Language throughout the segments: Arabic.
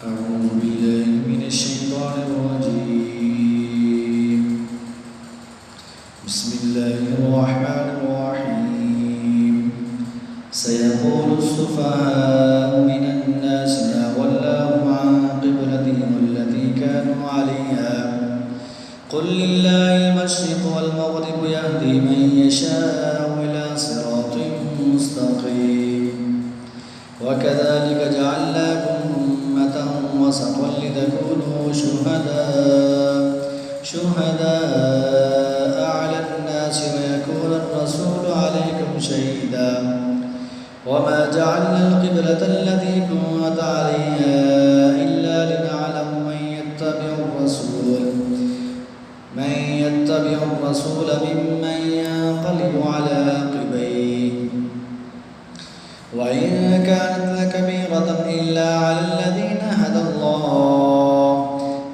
أعوذ بالله من الشيطان الرجيم. بسم الله الرحمن الرحيم. سيقول السفهاء من الناس ما ولاهم عن قبلتهم التي كانوا عليها قل لله المشرق والمغرب يهدي من يشاء إلى صراط مستقيم. وكذلك جعلناكم أمة وسطا لتكونوا شهداء على الناس ويكون الرسول عليكم شهيدا. وما جعلنا القبلة التي كنت عليها إلا لنعلم من يتبع الرسول ممن ينقلب على عقبيه. وإن كانت لكبيرة إلا على الذين هدى الله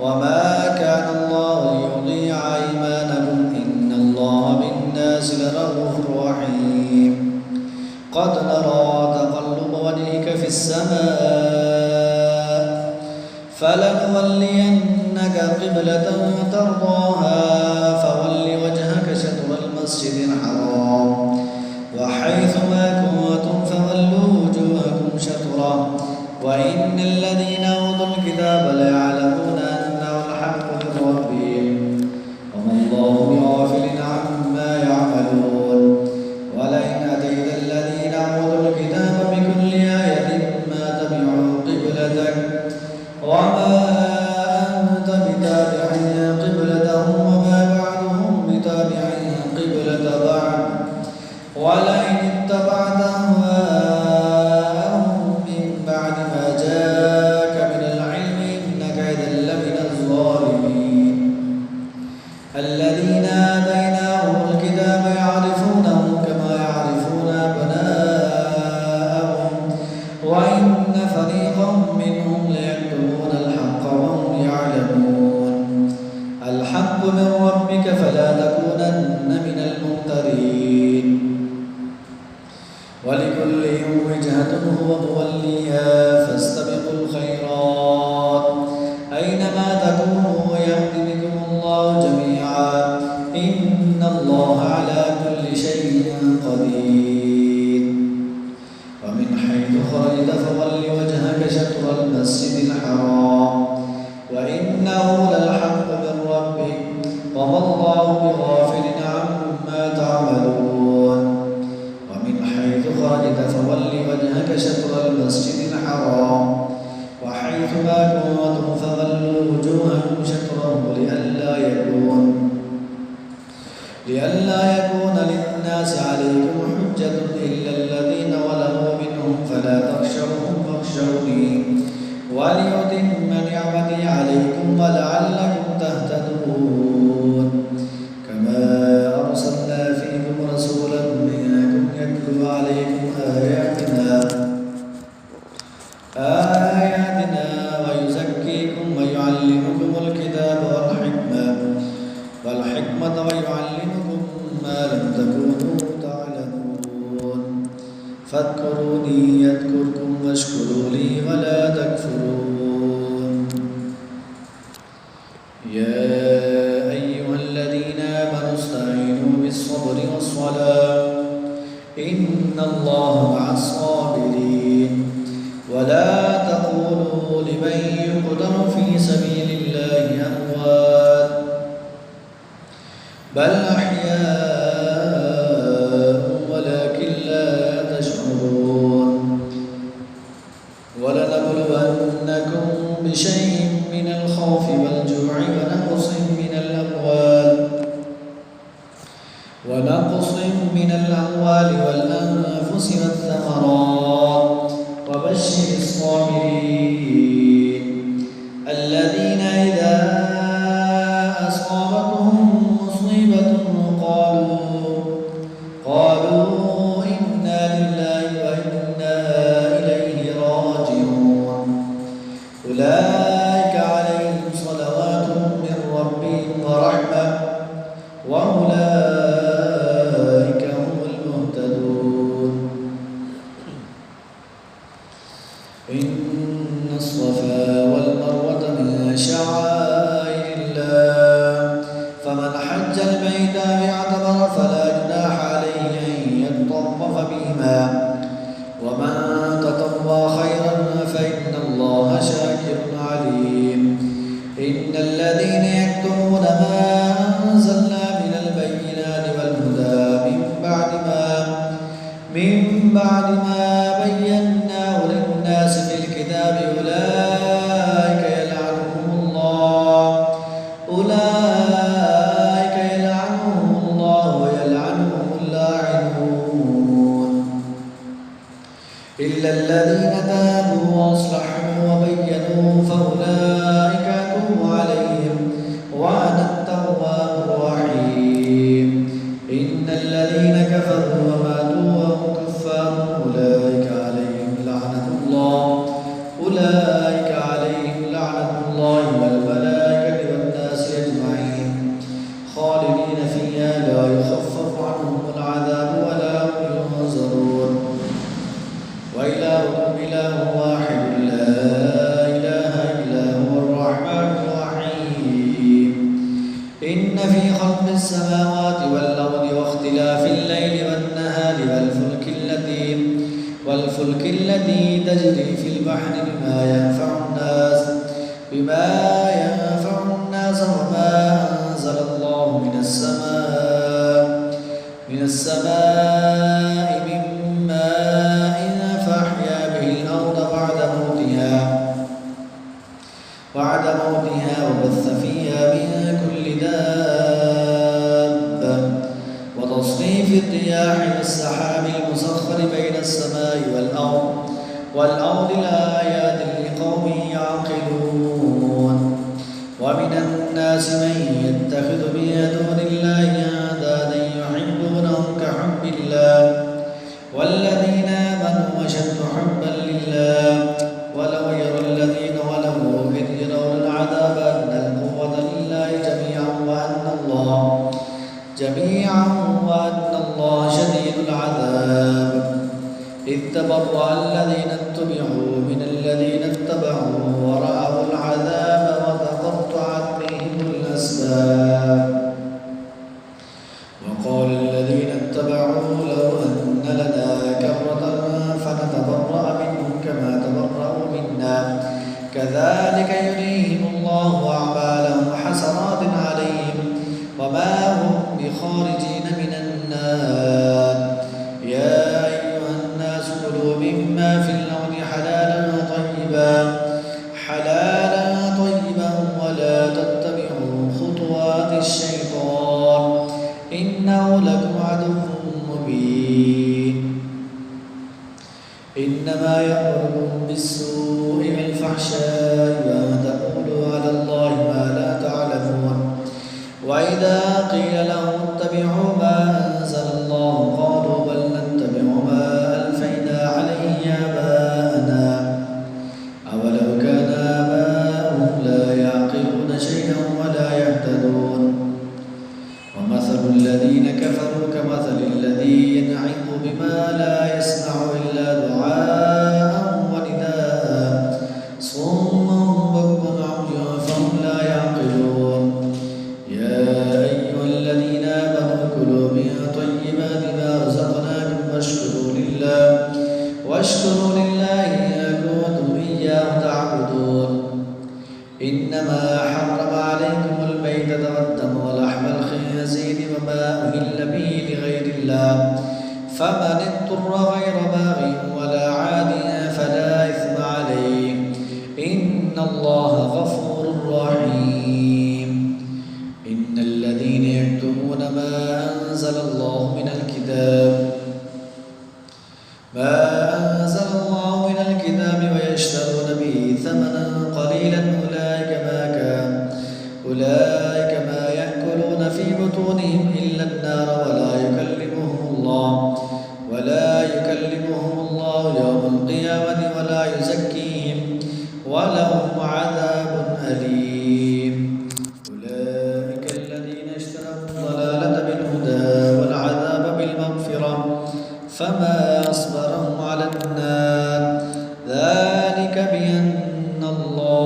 وما كان الله ليضيع إيمانكم إن الله بالناس لرءوف رحيم. قد نرى تقلب وجهك في السماء فلنولينك قبلة ترضاها فول وجهك شطر المسجد الحرام وحيث ما كنتم فولوا وجوهكم شطره وإن الذين أوتوا الكتاب ليعلمون أنه الحق من ربهم وما الله بغافل عما يعملون. ولئن أتيت الذين أوتوا الكتاب بكل آية ما تبعوا قبلتك وما أنت بتابع قبلتهم وما بعضهم بتابع قبلة بعض ولئن اتبعت أهواءهم من بعد ما جاءك من العلم إنك إذا لمن الظالمين. الذين آتيناهم الكتاب يعرفونه كما يعرفون أبناءهم وإن فريقا منهم ليكتمون الحق وهم يعلمون. الحق من ربك فلا تكونن من الممترين. ولكل وجهة هو موليها فاستبقوا الخيرات أينما تكونوا يهد بكم الله جميعا إن الله على كل شيء قدير. ومن حيث خرجت فول وجهك شطر المسجد الحرام وإنه للحق من ربك وما الله بغافل عما تعملون. ومن حيث خرجت فول وجهك شطر المسجد الحرام وحيث ما كنتم فولوا وجوهكم شطره لئلا يكون للناس عليكم حجة إلا الذين ظلموا منهم فلا تخشوهم واخشوني وليتم نعمتي عليكم ولعلكم تهتدون. كما أرسلنا فيكم رسولا منكم يتلو عليكم آياتنا ويزكيكم ويعلمكم الكتاب والحكمة ويعلمكم ما لم تكونوا تعلمون. فاذكروني يذكركم واشكروا لي ولا تكفرون. يا أيها الذين آمنوا استعينوا بالصبر والصلاة إن الله مع الصابرين. ولا تقولوا لمن يقتل في سبيل الله أموات بل أحياء ولكن لا تشعرون. ولنبلونكم بشيء من الخوف والجوع ونقص من الأموال والأنفس والثمرات وبشر الصابرين الذين إذا أصابتهم مصيبة قالوا إنا لله وإنا إليه راجعون. أولئك عليهم صلوات من ربهم ورحمة وأولئك هم المهتدون. إن الصفا وبث فيها من كل دابة وتصريف الرياح والسحاب المسخر بين السماء والأرض لآيات لقوم يعقلون ومن الناس من يتخذ من دون الله أندادا يحبونهم كحب الله والذين آمنوا أشد حبا لله ولو يرى الذين ظلموا إذ يرون العذاب أن القوة لله جميعا وأن الله شديد العذاب إذ تبرأ الذين اتبعوا من الذين اتبعوا ورأوا العذاب وتقطعت بهم الأسباب وقال الذين اتبعوا لو أن لنا كرة فنتبرأ منهم كما تبرأوا منا كذلك يريهم الله أعمالهم حسرات عليهم وما هم بخارجين من النار يا أيها الناس كلوا مما في الأرض حلالا طيبا ولا تتبعوا خطوات الشيطان إنه لكم عدو مبين إنما يأمركم بالسوء والفحشاء وأن تقولوا على الله ما لا تعلمون وإذا قيل لهم اتبعوا ما أنزل الله قالوا بل نتبع ما ألفينا عليه آباءنا أولو كان آباؤهم لا يعقلون شيئا ولا يهتدون ومثل الذين كفروا كمثل الذي ينعق بما لا يسمع إلا دعاء ونداء صم بكم عمي فهم لا يعقلون يا أيها الذين آمنوا كلوا من طيبات ما رزقناكم واشكروا لله إن كنتم إياه تعبدون إنما حرم عليكم الميتة والدم ولحم الخنزير وما أهل به لغير الله فمن اضطر غير باغ ولا عاد فلا إثم عليه إن الله غفور رحيم إن الذين يكتمون ما أنزل الله من الكتاب ويشترون به ثمنا قليلا أولئك ما يأكلون في بطونهم إلا النار ولا يكلمهم الله يوم القيامة ولا يزكيهم ولهم عذاب أليم أولئك الذين اشتروا الضلالة بالهدى والعذاب بالمغفرة فما أصبرهم على النار ذلك بأن الله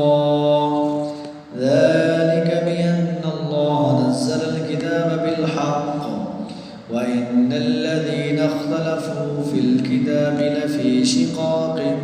نزل الكتاب بالحق وإن الذين اختلفوا في الكتاب لفي شقاق